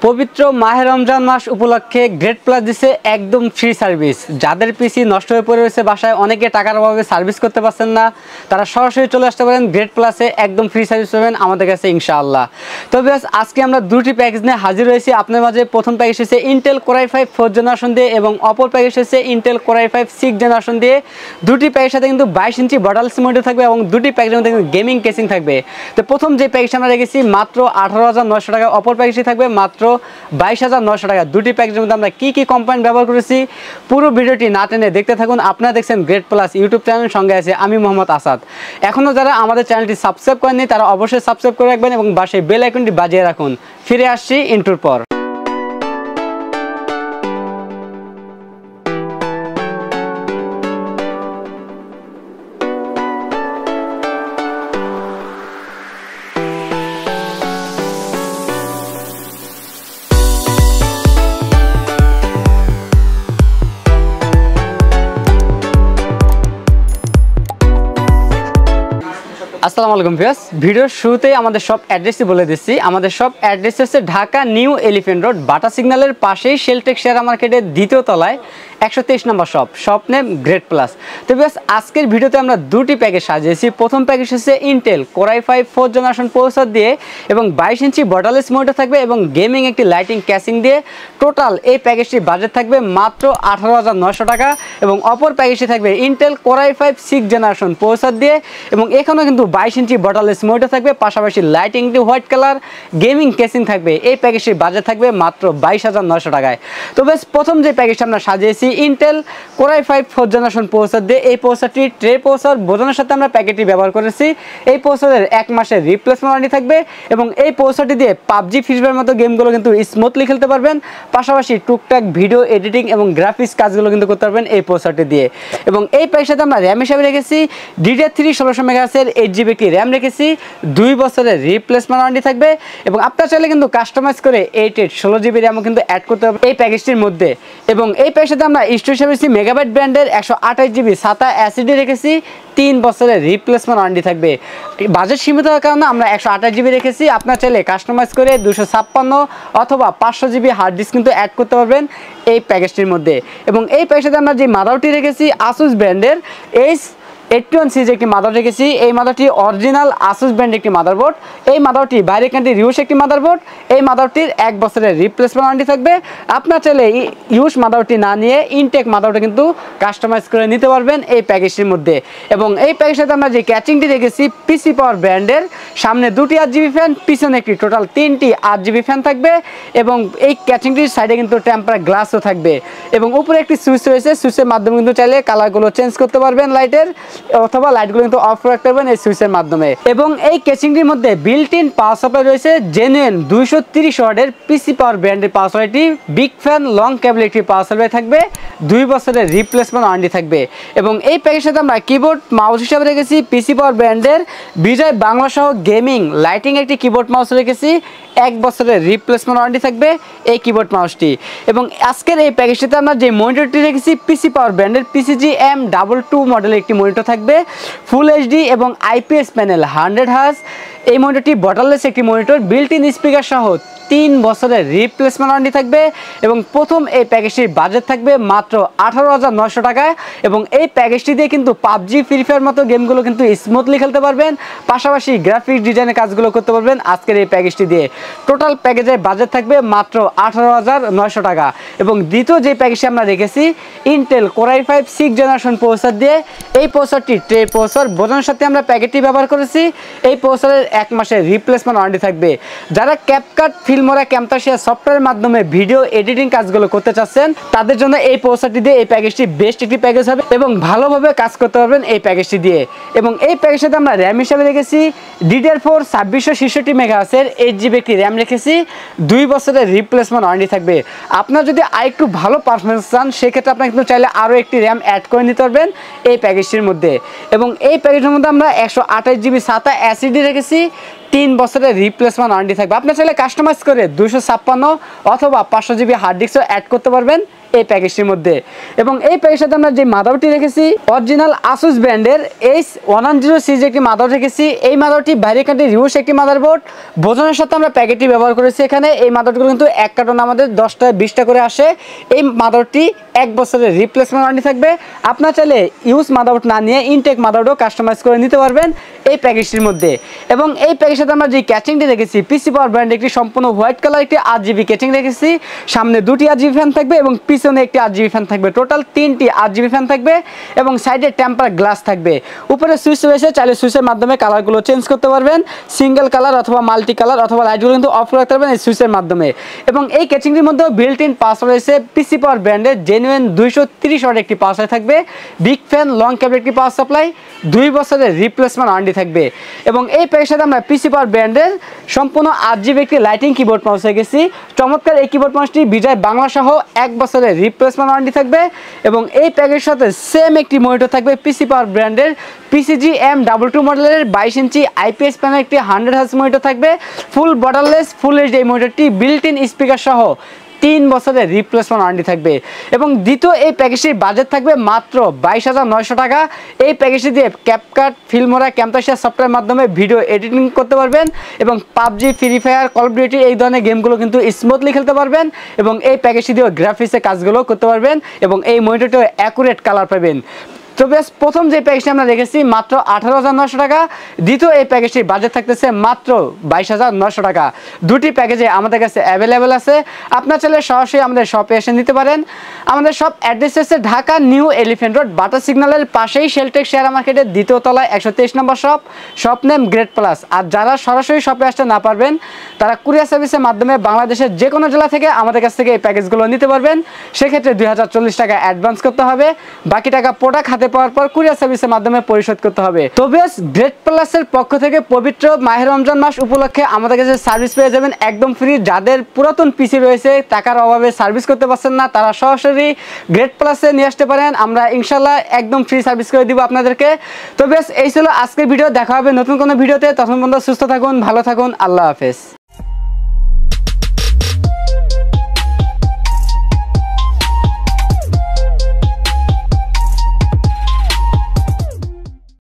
পবিত্র মাহে রমজান মাস উপলক্ষে গ্রেট প্লাস দিছে একদম ফ্রি সার্ভিস। যাদের পিসি নষ্ট হয়ে পড়ে রয়েছে, বাসায় অনেকে টাকার অভাবে সার্ভিস করতে পারছেন না, তারা সরাসরি চলে আসতে পারেন গ্রেট প্লাসে, একদম ফ্রি সার্ভিস পাবেন আমাদের কাছে ইনশাআল্লাহ। তবে আজকে আমরা দুটি প্যাকেজ নিয়ে হাজির হয়েছি আপনার মাঝে। প্রথম প্যাকেজ হচ্ছে Intel core i5 4th generation দিয়ে এবং অপর প্যাকেজ হচ্ছে Intel core i5 6th generation দিয়ে। দুটি প্যাকেজের সাথে কিন্তু 22 ইঞ্চি বর্ডারলেস মনিটর থাকবে এবং দুটি প্যাকেজের মধ্যে কিন্তু গেমিং কেসিং থাকবে। তো প্রথম যে প্যাকেজটা আমরা রেখেছি মাত্র 18,900 টাকা, অপর প্যাকেজটি থাকবে মাত্র 22,900 টাকা। দুটি প্যাকেজের মধ্যে আমরা কি কম্পোনেন্ট ব্যবহার করেছি পুরো ভিডিওটি না টেনে দেখতে থাকুন। আপনারা দেখছেন গ্রেট প্লাস ইউটিউব চ্যানেল, সঙ্গে আছে আমি মোহাম্মদ আসাদ। এখনও যারা আমাদের চ্যানেলটি সাবস্ক্রাইব করেননি তারা অবশ্যই সাবস্ক্রাইব করে রাখবেন এবং পাশে বেল আইকনটি বাজিয়ে রাখুন। ফিরে আসছি ইন্ট্রোর পর। আসসালামু আলাইকুম ভিউয়ার্স, ভিডিওর শুরুতেই আমাদের শপ অ্যাড্রেসটি বলে দিচ্ছি। আমাদের শপ অ্যাড্রেস হচ্ছে Dhaka New Elephant Road, Bata সিগন্যালের পাশেই শেলটেক শেয়ার মার্কেটের দ্বিতীয় তলায় 123 নম্বর শপ নেম গ্রেট প্লাস। তো ভিউয়ার্স, আজকের ভিডিওতে আমরা দুটি প্যাকেজ সাজিয়েছি। প্রথম প্যাকেজ হচ্ছে Intel core i5 4th generation processor দিয়ে এবং 22 ইঞ্চি বর্ডারলেস মনিটর থাকবে এবং গেমিং একটি লাইটিং ক্যাসিং দিয়ে। টোটাল এই প্যাকেজটির বাজেট থাকবে মাত্র 18,900 টাকা এবং অপর প্যাকেজটি থাকবে Intel core i5 6th generation processor দিয়ে এবং এখানেও কিন্তু 22 ইঞ্চি বর্ডারলেস মনিটর থাকবে, পাশাপাশি লাইটিংটি হোয়াইট কালার, গেমিং কেসিং থাকবে। এই প্যাকেজটির বাজেট থাকবে মাত্র 22,900 টাকায়। তো বেশ, প্রথম যে প্যাকেজটা আমরা সাজিয়েছি Intel core i5 4th generation processor দিয়ে। এই প্রসেসরটি ট্রে প্রসেসর বোঝানোর সাথে আমরা প্যাকেটটি ব্যবহার করেছি। এই প্রসেসরের 1 মাসের রিপ্লেসমেন্ট ওয়ারেন্টি থাকবে এবং এই প্রসেসরটি দিয়ে পাবজি, ফ্রি ফায়ারের মতো গেমগুলো কিন্তু স্মুথলি খেলতে পারবেন, পাশাপাশি টুকটাক ভিডিও এডিটিং এবং গ্রাফিক্স কাজগুলো কিন্তু করতে পারবেন এই প্রসেসরটি দিয়ে। এবং এই প্যাকেজের সাথে আমরা র্যাম হিসাবে রেখেছি DDR3 1600 মেগাহার্টজের 8GB একটি র্যাম রেখেছি। 2 বছরের রিপ্লেসমেন্ট ওয়ারেন্টি থাকবে এবং আপনারা চাইলে কিন্তু কাস্টমাইজ করে 8 16GB র্যামও কিন্তু অ্যাড করতে পারবেন এই প্যাকেজটির মধ্যে। এবং এই প্যাকেজের সাথে আমরা স্টোরেজ হিসাবে মেগাবাইট ব্র্যান্ডের 128GB SATA SSD রেখেছি। 3 বছরের রিপ্লেসমেন্ট ওয়ারেন্টি থাকবে। বাজেট সীমিত হওয়ার কারণে আমরা 128GB রেখেছি। আপনারা চাইলে কাস্টমাইজ করে 256 অথবা 500GB হার্ড ডিস্ক কিন্তু অ্যাড করতে পারবেন এই প্যাকেজটির মধ্যে। এবং এই প্যাকেজের সাথে আমরা যে মাদারটি রেখেছি আসুস ব্র্যান্ডের H81 সিরিজের একটি মাদার রেখেছি। এই মাদারটি অরিজিনাল আসুস ব্র্যান্ডের একটি মাদারবোর্ড। এই মাদারটি বাইরে কান্ট্রি রিউস একটি মাদারবোর্ড। এই মাদারটির 1 বছরের রিপ্লেসমেন্ট ওয়ারেন্টি থাকবে। আপনার চাইলে ইউস মাদারটি না নিয়ে ইনটেক মাদারটা কিন্তু কাস্টমাইজ করে নিতে পারবেন এই প্যাকেজটির মধ্যে। এবং এই প্যাকেজের সাথে আমরা যে ক্যাচিংটি রেখেছি পিসি পাওয়ার ব্র্যান্ডের, সামনে 2টি 8GB ফ্যান, পিছনে একটি, টোটাল 3টি 8GB ফ্যান থাকবে এবং এই ক্যাচিংটির সাইডে কিন্তু টেম্পার গ্লাসও থাকবে এবং উপরে একটি সুইচ রয়েছে। সুইচের মাধ্যমে কিন্তু চাইলে কালারগুলো চেঞ্জ করতে পারবেন লাইটের, অথবা লাইটগুলো কিন্তু অফ রাখতে পারবেন এই সুইচের মাধ্যমে। এবং এই কেসিংটির মধ্যে বিল্ট ইন পাওয়ার সাপ্লাই রয়েছে জেনুইন 230 ওয়াটের পিসি পাওয়ার ব্র্যান্ডের পাওয়ার সাপ্লাইটি। বিগ ফ্যান লং কেবল একটি পাওয়ার সাপ্লাই থাকবে। 2 বছরের রিপ্লেসমেন্ট ওয়ারেন্টি থাকবে। এবং এই প্যাকেজের সাথে আমরা কিবোর্ড মাউস হিসাবে রেখেছি পিসি পাওয়ার ব্র্যান্ডের বিজয় বাংলা সহ গেমিং লাইটিং একটি কিবোর্ড মাউস রেখেছি। 1 বছরের রিপ্লেসমেন্ট ওয়ারেন্টি থাকবে এই কিবোর্ড মাউসটি। এবং আজকের এই প্যাকেজটিতে আমরা যে মনিটরটি রেখেছি পিসি পাওয়ার ব্র্যান্ডের PCG M22 মডেলের একটি মনিটর থাকবে, ফুল এইচডি এবং IPS প্যানেল 100Hz। এই মনিটরটি বর্ডারলেস একটি মনিটর, বিল্ট ইন স্পিকার সহ 3 বছরের রিপ্লেসমেন্ট ওয়ারেন্টি থাকবে। এবং প্রথম এই প্যাকেজটির বাজেট থাকবে মাত্র 18,900 টাকায়। এবং এই প্যাকেজটি দিয়ে কিন্তু পাবজি, ফ্রি ফায়ার মতো গেমগুলো কিন্তু স্মুথলি খেলতে পারবেন, পাশাপাশি গ্রাফিক্স ডিজাইনের কাজগুলো করতে পারবেন আজকের এই প্যাকেজটি দিয়ে। টোটাল প্যাকেজের বাজেট থাকবে মাত্র 18,900 টাকা। এবং দ্বিতীয় যে প্যাকেজটি আমরা রেখেছি Intel core i5 6th generation processor দিয়ে। এই প্রসেসরটি ট্রে প্রসেসর বোঝানোর সাথে আমরা প্যাকেটটি ব্যবহার করেছি। এই প্রসেসরের 1 মাসের রিপ্লেসমেন্ট ওয়ারেন্টি থাকবে। যারা ক্যাপকাট, ফিল্মোরা, ক্যামতাসিয়া সফটওয়্যারের মাধ্যমে ভিডিও এডিটিং কাজগুলো করতে চাচ্ছেন তাদের জন্য এই প্রসেসরটি দিয়ে এই প্যাকেজটি বেস্ট একটি প্যাকেজ হবে এবং ভালোভাবে কাজ করতে পারবেন এই প্যাকেজটি দিয়ে। এবং এই প্যাকেজটাতে আমরা র্যাম হিসাবে রেখেছি DDR4 2666 মেগাহার্টজের 8GB একটি র্যাম রেখেছি। 2 বছরের রিপ্লেসমেন্ট ওয়ারেন্টি থাকবে। আপনার যদি আরেকটু ভালো পারফরমেন্স চান সেক্ষেত্রে আপনার কিন্তু চাইলে আরও একটি র্যাম অ্যাড করে নিতে পারবেন এই প্যাকেজটির মধ্যে। এবং এই প্যাকেজের মধ্যে আমরা 128GB SATA SSD রেখেছি। 3 বছরের রিপ্লেসমেন্ট ওয়ারেন্টি থাকবে। আপনি চাইলে কাস্টমাইজ করে 256 অথবা 500GB হার্ড ডিস্কও অ্যাড করতে পারবেন এই প্যাকেজটির মধ্যে। এবং এই প্যাকেজের সাথে আমরা যে মাদারটি রেখেছি অরিজিনাল আসুস ব্র্যান্ডের H110 সিরিজের একটি মাদার রেখেছি। এই মাদারটি বাইরে কাটে রিউস একটি মাদারবোর্ড বোঝানোর সাথে আমরা প্যাকেটটি ব্যবহার করেছি। এখানে এই মাদারগুলো কিন্তু এক কার্টন আমাদের 10টা 20টা করে আসে। এই মাদারটি 1 বছরের রিপ্লেসমেন্ট ওয়ারেন্টি থাকবে। আপনার চাইলে ইউজ মাদারবোর্ড না নিয়ে ইনটেক মাদারবোর্ডও কাস্টমাইজ করে নিতে পারবেন এই প্যাকেজটির মধ্যে। এবং এই প্যাকেজের সাথে আমরা যে ক্যাচিংটি রেখেছি পিসি পাওয়ার ব্র্যান্ডের একটি সম্পূর্ণ হোয়াইট কালার একটি RGB ক্যাচিং রেখেছি। সামনে 2টি RGB ফ্যান থাকবে এবং পিছনে একটি RGB ফ্যান থাকবে, টোটাল 3টি RGB ফ্যান থাকবে এবং সাইডে টেম্পার গ্লাস থাকবে। উপরে সুইচ রয়েছে, চাইলে সুইচের মাধ্যমে কালারগুলো চেঞ্জ করতে পারবেন, সিঙ্গেল কালার অথবা মাল্টি কালার অথবা লাইটগুলো কিন্তু অফ রাখতে পারবেন এই সুইচের মাধ্যমে। এবং এই ক্যাচিংটির মধ্যেও বিল্ট ইন পাওয়ার রয়েছে পিসি পাওয়ার ব্র্যান্ডের জেনুইন 230 ওয়াট একটি পাওয়ার সাপ্লাই থাকবে, বিগ ফ্যান লং কেবল একটি পাওয়ার সাপ্লাই, 2 বছরের রিপ্লেসমেন্ট ওয়ারেন্টি থাকবে। এবং এই প্যাকেজের সাথে আমরা পিসি পাওয়ার ব্র্যান্ডের সম্পূর্ণ RGB একটি লাইটিং কিবোর্ড মাউস হয়ে গেছি। চমৎকার এই কিবোর্ড মাউসটি বিজয় বাংলা সহ 1 বছরের রিপ্লেসমেন্ট ওয়ারেন্টি থাকবে। এবং এই প্যাকেজের সাথে সেম একটি মনিটর থাকবে পিসি পাওয়ার ব্র্যান্ডের PCG M22 মডেলের 22 ইঞ্চি IPS প্যানেল একটি 100 হার্জ মনিটর থাকবে, ফুল বর্ডারলেস ফুল HD এই মনিটরটি বিল্ট ইন স্পিকার সহ 3 বছরের রিপ্লেসমেন্ট ওয়ারেন্টি থাকবে। এবং দ্বিতীয় এই প্যাকেজটির বাজেট থাকবে মাত্র 22,900 টাকা। এই প্যাকেজটি দিয়ে ক্যাপকাট, ফিল্মোরা, ক্যামতাসিয়া সফটওয়্যারের মাধ্যমে ভিডিও এডিটিং করতে পারবেন এবং PUBG, free fire, call of duty এই ধরনের গেমগুলো কিন্তু স্মুথলি খেলতে পারবেন। এবং এই প্যাকেজটি দিয়ে গ্রাফিক্সের কাজগুলো করতে পারবেন এবং এই মনিটরটিও অ্যাকুরেট কালার পাবেন। তো বেশ, প্রথম যে প্যাকেজটি আমরা রেখেছি মাত্র 18,900 টাকা, দ্বিতীয় এই প্যাকেজটির বাজেট থাকতেছে মাত্র 22,900 টাকা। দুটি প্যাকেজে আমাদের কাছে অ্যাভেলেবেল আছে। আপনার চাইলে সরাসরি আমাদের শপে এসে নিতে পারেন। আমাদের শপ অ্যাড্রেস হচ্ছে Dhaka New Elephant Road, Bata সিগন্যালের পাশেই শেলটেক শেয়ার মার্কেটের 2য় তলায় 123 নম্বর shop, shop name great plus. আর যারা সরাসরি শপে আসতে না পারবেন তারা কুরিয়ার সার্ভিসের মাধ্যমে বাংলাদেশের যে কোনো জেলা থেকে আমাদের কাছ থেকে এই প্যাকেজগুলো নিতে পারবেন। সেক্ষেত্রে 2040 টাকা অ্যাডভান্স করতে হবে, বাকি টাকা প্রোডাক্ট হাতে পাওয়ার পর কুরিয়ার সার্ভিসের মাধ্যমে পরিশোধ করতে হবে। তো বেশ, গ্রেট প্লাসের পক্ষ থেকে পবিত্র মাহে রমজান মাস উপলক্ষে আমাদের কাছে সার্ভিস পেয়ে যাবেন একদম ফ্রি। যাদের পুরাতন পিসি রয়েছে, টাকার অভাবে সার্ভিস করতে পারছেন না, তারা সরাসরি গ্রেট প্লাসে নিয়ে আসতে পারেন। আমরা ইনশাল্লাহ একদম ফ্রি সার্ভিস করে দিব আপনাদেরকে। তো বেশ, এই ছিল আজকের ভিডিও। দেখা হবে নতুন কোনো ভিডিওতে। তখন পর্যন্ত সুস্থ থাকুন, ভালো থাকুন, আল্লাহ হাফেজ।